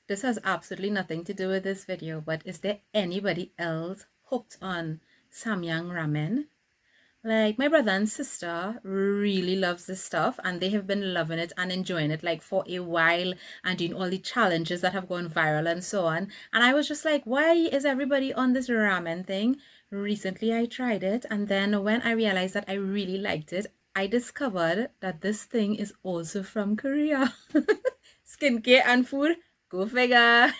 This has absolutely nothing to do with this video, but is there anybody else hooked on Samyang ramen? Like, my brother and sister really loves this stuff, and they have been loving it and enjoying it like for a while and doing all the challenges that have gone viral and so on. And I was just like, why is everybody on this ramen thing? Recently I tried it, and then when I realized that I really liked it, I discovered that this thing is also from Korea. Skincare and food, go figure.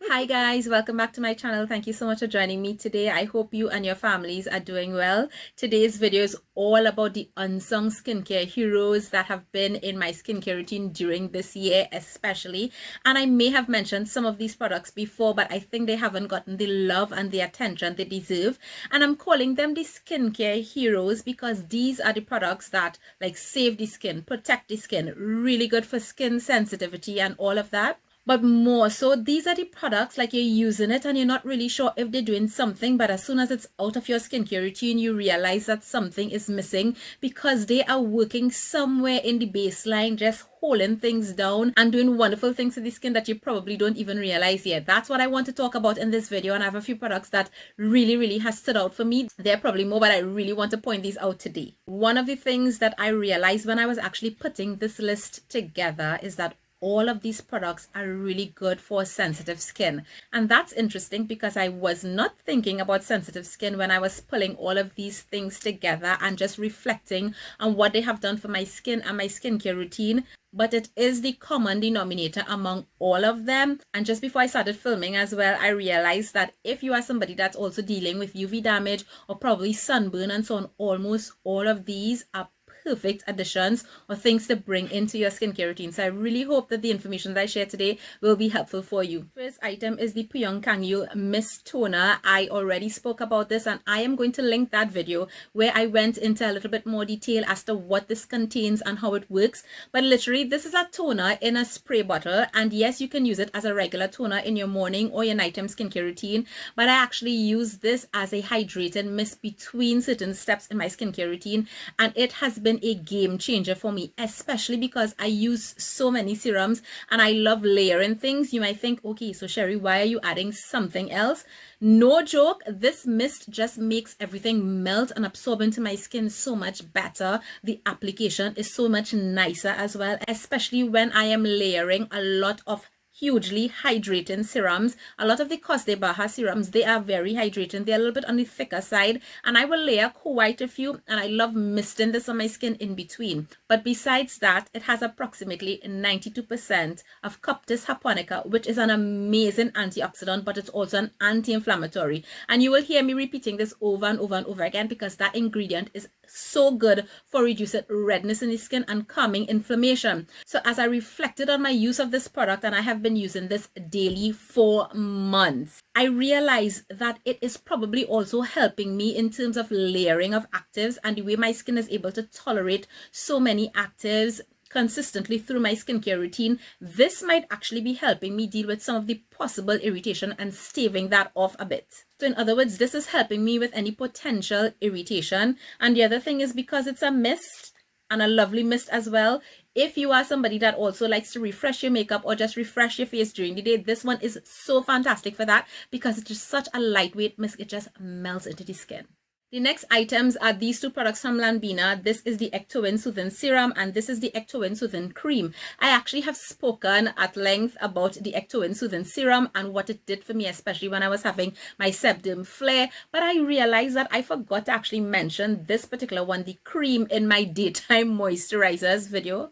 Hi guys, welcome back to my channel. Thank you so much for joining me today. I hope you and your families are doing well. Today's video is all about the unsung skincare heroes that have been in my skincare routine during this year especially. And I may have mentioned some of these products before, but I think they haven't gotten the love and the attention they deserve. And I'm calling them the skincare heroes because these are the products that like save the skin, protect the skin, really good for skin sensitivity and all of that. But more so, these are the products like you're using it and you're not really sure if they're doing something, but as soon as it's out of your skincare routine, you realize that something is missing because they are working somewhere in the baseline, just holding things down and doing wonderful things to the skin that you probably don't even realize yet. That's what I want to talk about in this video, and I have a few products that really has stood out for me. There are probably more, but I really want to point these out today. One of the things that I realized when I was actually putting this list together is that all of these products are really good for sensitive skin. And that's interesting because I was not thinking about sensitive skin when I was pulling all of these things together and just reflecting on what they have done for my skin and my skincare routine. But it is the common denominator among all of them. And just before I started filming as well, I realized that if you are somebody that's also dealing with UV damage or probably sunburn and so on, almost all of these are perfect additions or things to bring into your skincare routine. So I really hope that the information that I share today will be helpful for you. First item is the Pyong Kangyu Mist Toner. I already spoke about this and I am going to link that video where I went into a little bit more detail as to what this contains and how it works. But literally, this is a toner in a spray bottle, and yes, you can use it as a regular toner in your morning or your nighttime skincare routine, but I actually use this as a hydrated mist between certain steps in my skincare routine, and it has been a game changer for me, especially because I use so many serums and I love layering things. You might think, okay, so Sheri, why are you adding something else? No joke, this mist just makes everything melt and absorb into my skin so much better. The application is so much nicer as well, especially when I am layering a lot of hugely hydrating serums. A lot of the Coste Baja serums, they are very hydrating. They're a little bit on the thicker side, and I will layer quite a few, and I love misting this on my skin in between. But besides that, it has approximately 92% of Coptis japonica, which is an amazing antioxidant, but it's also an anti-inflammatory. And you will hear me repeating this over and over and over again because that ingredient is so good for reducing redness in the skin and calming inflammation. So as I reflected on my use of this product, and I have been using this daily for months, I realized that it is probably also helping me in terms of layering of actives and the way my skin is able to tolerate so many actives consistently through my skincare routine. This might actually be helping me deal with some of the possible irritation and staving that off a bit. So in other words, this is helping me with any potential irritation. And the other thing is because it's a mist, and a lovely mist as well, if you are somebody that also likes to refresh your makeup or just refresh your face during the day, this one is so fantastic for that because it's just such a lightweight mist. It just melts into the skin. The next items are these two products from Lanbena. This is the Ectoin Soothing Serum and this is the Ectoin Soothing Cream. I actually have spoken at length about the Ectoin Soothing Serum and what it did for me, especially when I was having my sebderm flare. But I realized that I forgot to actually mention this particular one, the cream, in my daytime moisturizers video.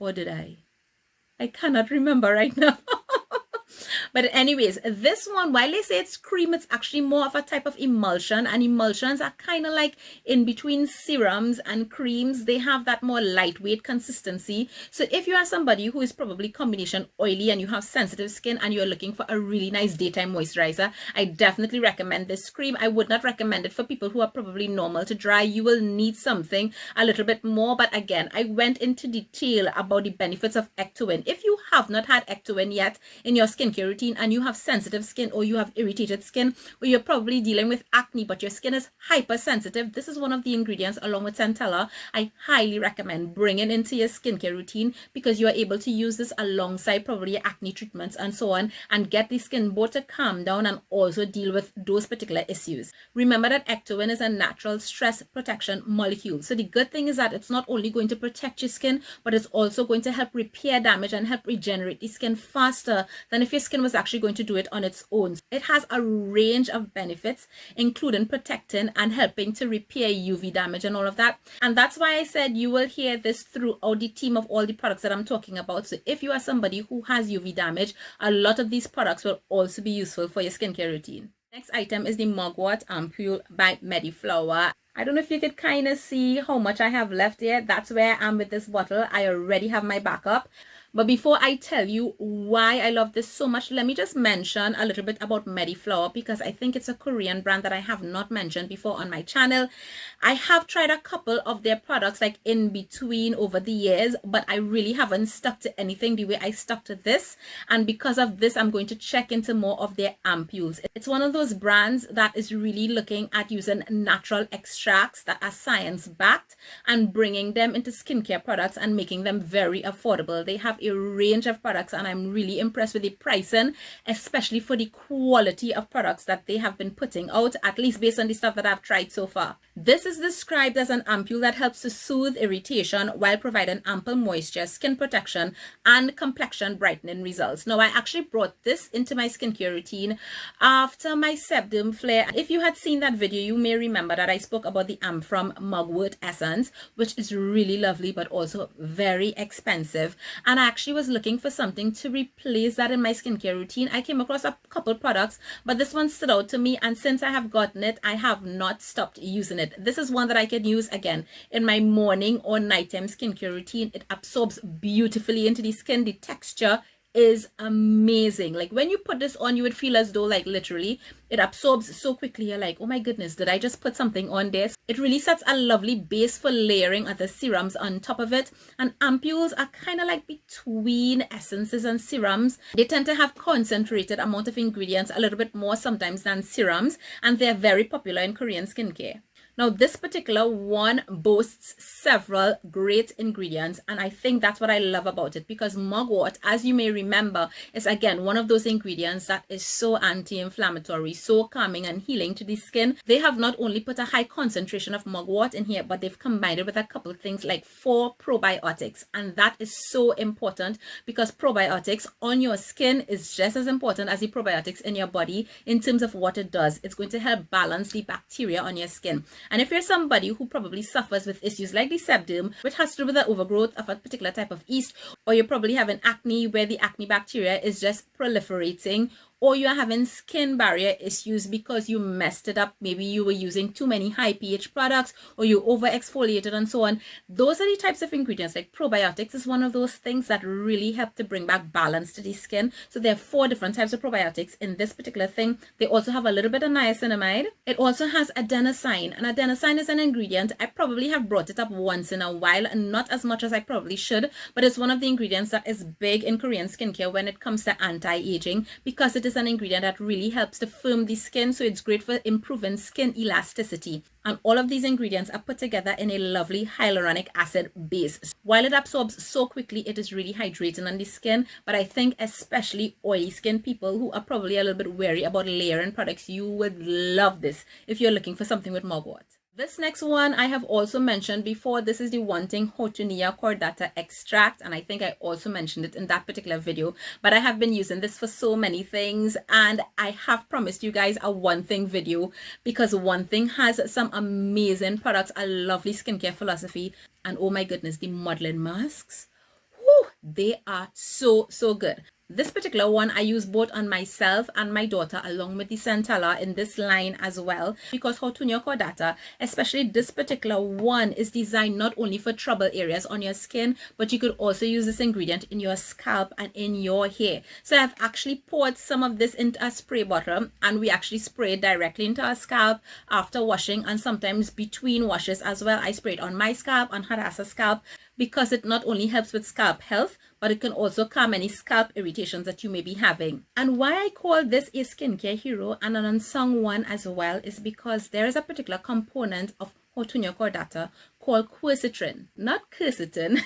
Or did I? I cannot remember right now. But anyways, this one, while they say it's cream, it's actually more of a type of emulsion, and emulsions are kind of like in between serums and creams. They have that more lightweight consistency. So if you are somebody who is probably combination oily and you have sensitive skin and you're looking for a really nice daytime moisturizer, I definitely recommend this cream. I would not recommend it for people who are probably normal to dry. You will need something a little bit more. But again, I went into detail about the benefits of Ectoin. If you have not had Ectoin yet in your skincare routine, routine and you have sensitive skin or you have irritated skin, or you're probably dealing with acne but your skin is hypersensitive, this is one of the ingredients along with centella I highly recommend bringing into your skincare routine, because you are able to use this alongside probably your acne treatments and so on, and get the skin both to calm down and also deal with those particular issues. Remember that Ectoin is a natural stress protection molecule. So the good thing is that it's not only going to protect your skin, but it's also going to help repair damage and help regenerate the skin faster than if your skin was actually going to do it on its own. It has a range of benefits, including protecting and helping to repair UV damage and all of that. And that's why I said you will hear this throughout the theme of all the products that I'm talking about. So if you are somebody who has UV damage, a lot of these products will also be useful for your skincare routine. Next item is the Mugwort Ampoule by Mediflower. I don't know if you could kind of see how much I have left here. That's where I am with this bottle. I already have my backup. But before I tell you why I love this so much, let me just mention a little bit about Mediflower, because I think it's a Korean brand that I have not mentioned before on my channel. I have tried a couple of their products like in between over the years, but I really haven't stuck to anything the way I stuck to this. And because of this, I'm going to check into more of their ampules. It's one of those brands that is really looking at using natural extracts that are science-backed and bringing them into skincare products and making them very affordable. They have a range of products and I'm really impressed with the pricing, especially for the quality of products that they have been putting out, at least based on the stuff that I've tried so far. This is described as an ampule that helps to soothe irritation while providing ample moisture, skin protection, and complexion brightening results. Now, I actually brought this into my skincare routine after my sebum flare. If you had seen that video, you may remember that I spoke about the amp from Mugwort essence, which is really lovely but also very expensive. And I actually was looking for something to replace that in my skincare routine. I came across a couple products, but this one stood out to me, and since I have gotten it, I have not stopped using it. This is one that I can use again in my morning or nighttime skincare routine. It absorbs beautifully into the skin. The texture is amazing. Like when you put this on, you would feel as though like literally it absorbs so quickly. You're like, oh my goodness, did I just put something on this? It really sets a lovely base for layering other serums on top of it. And ampules are kind of like between essences and serums. They tend to have concentrated amount of ingredients, a little bit more sometimes than serums, and they're very popular in Korean skincare. Now, this particular one boasts several great ingredients, and I think that's what I love about it, because mugwort, as you may remember, is again one of those ingredients that is so anti-inflammatory, so calming and healing to the skin. They have not only put a high concentration of mugwort in here, but they've combined it with a couple of things like 4 probiotics, and that is so important because probiotics on your skin is just as important as the probiotics in your body in terms of what it does. It's going to help balance the bacteria on your skin. And if you're somebody who probably suffers with issues like the sebum, which has to do with the overgrowth of a particular type of yeast, or you're probably having acne where the acne bacteria is just proliferating, or you're having skin barrier issues because you messed it up, maybe you were using too many high pH products or you over exfoliated and so on, those are the types of ingredients. Like probiotics is one of those things that really help to bring back balance to the skin. So there are 4 different types of probiotics in this particular thing. They also have a little bit of niacinamide. It also has adenosine, and adenosine is an ingredient. I probably have brought it up once in a while, and not as much as I probably should, but it's one of the ingredients that is big in Korean skincare when it comes to anti-aging, because it is an ingredient that really helps to firm the skin. So it's great for improving skin elasticity. And all of these ingredients are put together in a lovely hyaluronic acid base. While it absorbs so quickly, it is really hydrating on the skin. But I think especially oily skin people who are probably a little bit wary about layering products, you would love this if you're looking for something with mugwort. This next one I have also mentioned before. This is the Wanting Houttuynia cordata extract, and I think I also mentioned it in that particular video, but I have been using this for so many things, and I have promised you guys a One Thing video because One Thing has some amazing products, a lovely skincare philosophy, and oh my goodness, the modeling masks, whew, they are so good. This particular one I use both on myself and my daughter, along with the centella in this line as well, because Houttuynia cordata, especially this particular one, is designed not only for trouble areas on your skin, but you could also use this ingredient in your scalp and in your hair. So I've actually poured some of this into a spray bottle, and we actually spray it directly into our scalp after washing, and sometimes between washes as well. I spray it on my scalp, on Hadassah's scalp. because it not only helps with scalp health, but it can also calm any scalp irritations that you may be having. And why I call this a skincare hero and an unsung one as well is because there is a particular component of Houttuynia cordata called quercetin, not quercetin,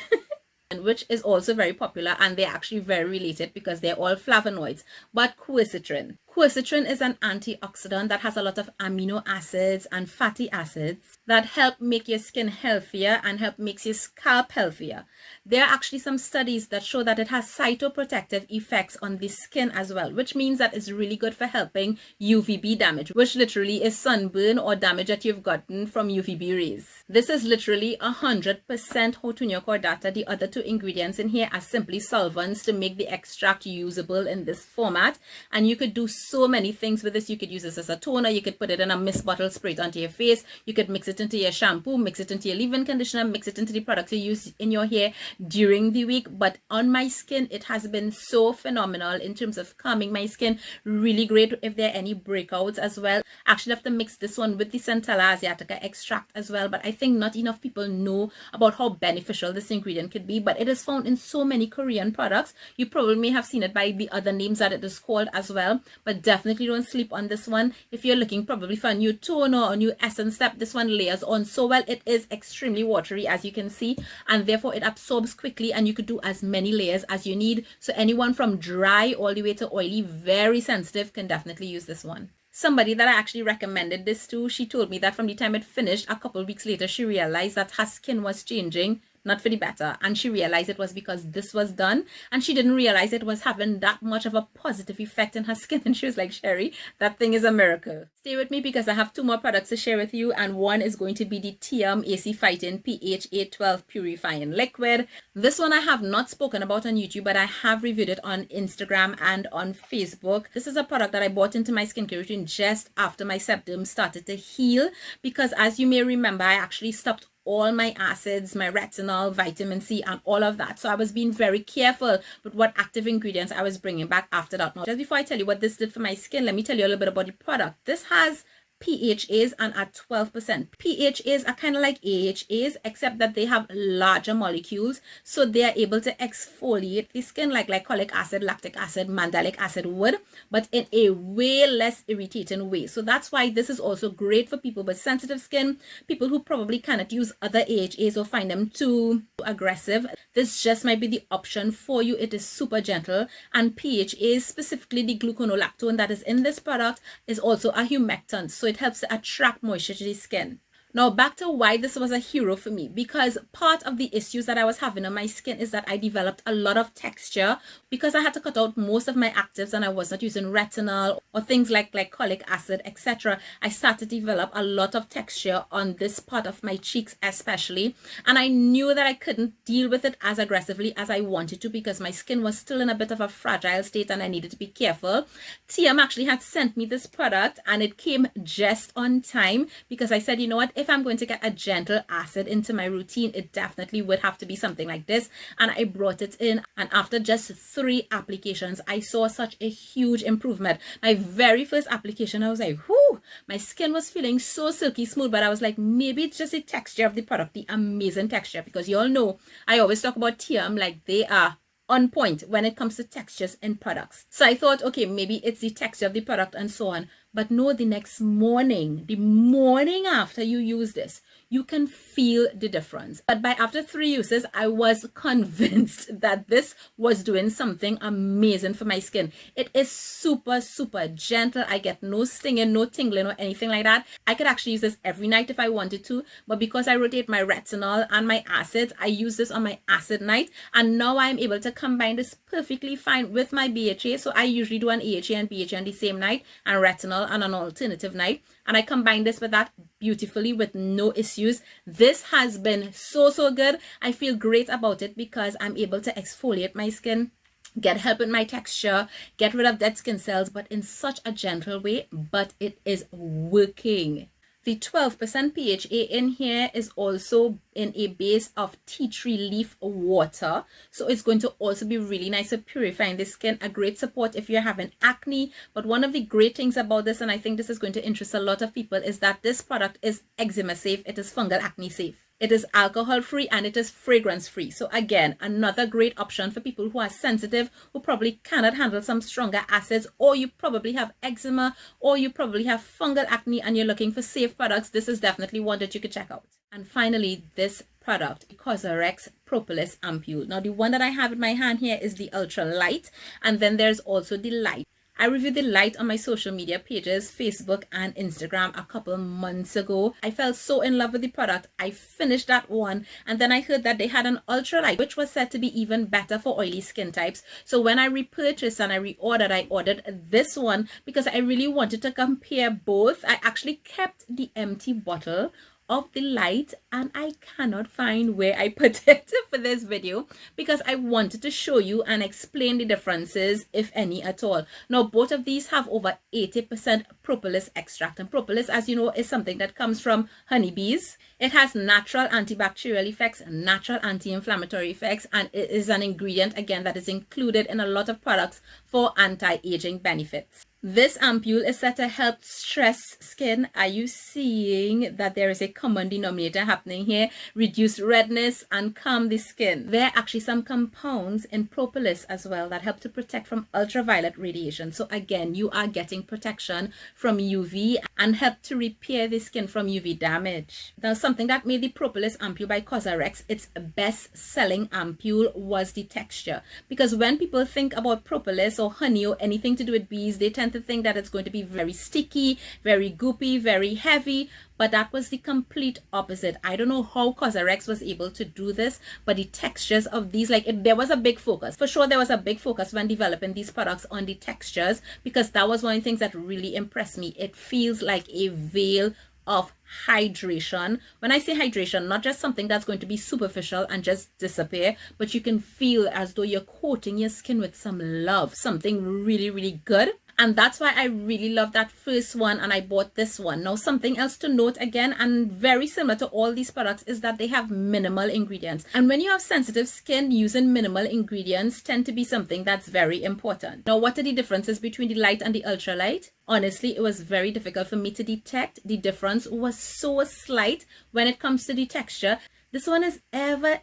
which is also very popular, and they're actually very related because they're all flavonoids, but quercetin. Quercetin is an antioxidant that has a lot of amino acids and fatty acids that help make your skin healthier and help make your scalp healthier. There are actually some studies that show that it has cytoprotective effects on the skin as well, which means that it's really good for helping UVB damage, which literally is sunburn or damage that you've gotten from UVB rays. This is literally 100% Houttuynia cordata. The other two ingredients in here are simply solvents to make the extract usable in this format, and you could do so many things with this. You could use this as a toner, you could put it in a mist bottle, spray it onto your face, you could mix it into your shampoo, mix it into your leave-in conditioner, mix it into the products you use in your hair during the week. But on my skin, it has been so phenomenal in terms of calming my skin. Really great if there are any breakouts as well. Actually have to mix this one with the Centella asiatica extract as well, but I think not enough people know about how beneficial this ingredient could be. But it is found in so many Korean products. You probably may have seen it by the other names that it is called as well, but definitely don't sleep on this one. If you're looking probably for a new toner or a new essence step, this one layers on so well. It is extremely watery, as you can see, and therefore it absorbs quickly, and you could do as many layers as you need. So anyone from dry all the way to oily, very sensitive, can definitely use this one. Somebody that I actually recommended this to, she told me that from the time it finished, a couple of weeks later, she realized that her skin was changing, not for the better, and she realized it was because this was done, and she didn't realize it was having that much of a positive effect in her skin. And she was like, Sheri, that thing is a miracle. Stay with me because I have two more products to share with you, and one is going to be the AC Fighting pH 812 Purifying Liquid. This one I have not spoken about on YouTube, but I have reviewed it on Instagram and on Facebook. This is a product that I bought into my skincare routine just after my sebum started to heal, because as you may remember, I actually stopped all my acids, my retinol, vitamin C, and all of that. So I was being very careful with what active ingredients I was bringing back after that. Now, just before I tell you what this did for my skin, let me tell you a little bit about the product. This has PHAs and at 12%. PHAs are kind of like AHAs, except that they have larger molecules, so they are able to exfoliate the skin like glycolic acid, lactic acid, mandelic acid would, but in a way less irritating way. So that's why this is also great for people with sensitive skin, people who probably cannot use other AHAs or find them too aggressive. This just might be the option for you. It is super gentle, and PHAs, specifically the gluconolactone that is in this product, is also a humectant, so it helps to attract moisture to the skin. Now back to why this was a hero for me, because part of the issues that I was having on my skin is that I developed a lot of texture because I had to cut out most of my actives and I was not using retinol or things like glycolic acid, etc. I started to develop a lot of texture on this part of my cheeks especially, and I knew that I couldn't deal with it as aggressively as I wanted to because my skin was still in a bit of a fragile state and I needed to be careful. TM actually had sent me this product and it came just on time because I said, you know what, if I'm going to get a gentle acid into my routine, it definitely would have to be something like this. And I brought it in, and after just 3 applications, I saw such a huge improvement. My very first application, I was like, whoo, my skin was feeling so silky smooth, but I was like, maybe it's just the texture of the product, the amazing texture, because you all know I always talk about TM like they are on point when it comes to textures in products. So I thought, okay, maybe it's the texture of the product and so on. But no, the next morning, the morning after you use this, you can feel the difference. But by after 3 uses, I was convinced that this was doing something amazing for my skin. It is super, super gentle. I get no stinging, no tingling or anything like that. I could actually use this every night if I wanted to, but because I rotate my retinol and my acids, I use this on my acid night, and now I'm able to combine this perfectly fine with my BHA. So I usually do an AHA and BHA on the same night and retinol on an alternative night, and I combine this with that beautifully with no issues. This has been so good. I feel great about it because I'm able to exfoliate my skin, get help with my texture, get rid of dead skin cells, but in such a gentle way. But it is working. The 12% PHA in here is also in a base of tea tree leaf water. So it's going to also be really nice at purifying the skin. A great support if you're having acne. But one of the great things about this, and I think this is going to interest a lot of people, is that this product is eczema safe. It is fungal acne safe. It is alcohol free and it is fragrance free. So again, another great option for people who are sensitive, who probably cannot handle some stronger acids, or you probably have eczema, or you probably have fungal acne and you're looking for safe products. This is definitely one that you could check out. And finally, this product, CosRx Propolis Ampoule. Now the one that I have in my hand here is the ultra light, and then there's also the light. I reviewed the light on my social media pages, Facebook and Instagram, a couple months ago. I fell so in love with the product. I finished that one, and then I heard that they had an ultra light, which was said to be even better for oily skin types. So when I repurchased and I ordered this one because I really wanted to compare both. I actually kept the empty bottle of the light, and I cannot find where I put it for this video because I wanted to show you and explain the differences, if any at all. Now both of these have over 80% propolis extract, and propolis, as you know, is something that comes from honeybees. It has natural antibacterial effects, natural anti-inflammatory effects, and it is an ingredient again that is included in a lot of products for anti-aging benefits. This ampoule is said to help stress skin. Are you seeing that there is a common denominator happening here? Reduce redness and calm the skin. There are actually some compounds in propolis as well that help to protect from ultraviolet radiation. So again, you are getting protection from UV and help to repair the skin from UV damage. Now, something that made the propolis ampoule by CosRx its best-selling ampoule was the texture. Because when people think about propolis or honey or anything to do with bees, they tend to think that it's going to be very sticky, very goopy, very heavy, but that was the complete opposite. I don't know how CosRx was able to do this, but the textures of these, there was a big focus. For sure, there was a big focus when developing these products on the textures, because that was one of the things that really impressed me. It feels like a veil of hydration. When I say hydration, not just something that's going to be superficial and just disappear, but you can feel as though you're coating your skin with some love, something really, really good. And that's why I really love that first one, and I bought this one. Now, something else to note again, and very similar to all these products, is that they have minimal ingredients. And when you have sensitive skin, using minimal ingredients tend to be something that's very important. Now, what are the differences between the light and the ultralight? Honestly, it was very difficult for me to detect. The difference was so slight when it comes to the texture. This one is ever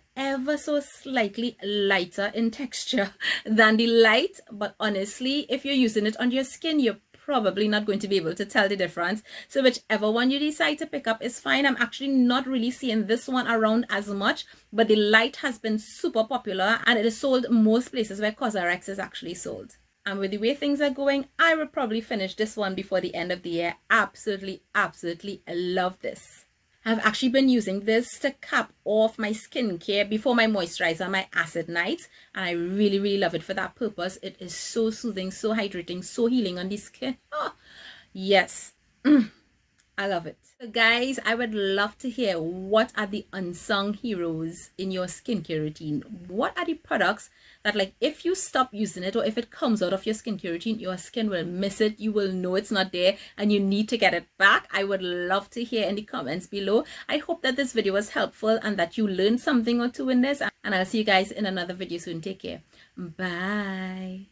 so slightly lighter in texture than the light, but honestly, if you're using it on your skin, you're probably not going to be able to tell the difference. So whichever one you decide to pick up is fine. I'm actually not really seeing this one around as much, but the light has been super popular and it is sold most places where CosRx is actually sold. And with the way things are going, I will probably finish this one before the end of the year. Absolutely love this. I've actually been using this to cap off my skincare before my moisturizer, my acid nights, and I really love it for that purpose. It is so soothing, so hydrating, so healing on the skin. Oh, yes. I love it. So guys, I would love to hear, what are the unsung heroes in your skincare routine? What are the products that, if you stop using it or if it comes out of your skincare routine, your skin will miss it, you will know it's not there and you need to get it back? I would love to hear in the comments below. I hope that this video was helpful and that you learned something or two in this, and I'll see you guys in another video soon. Take care. Bye.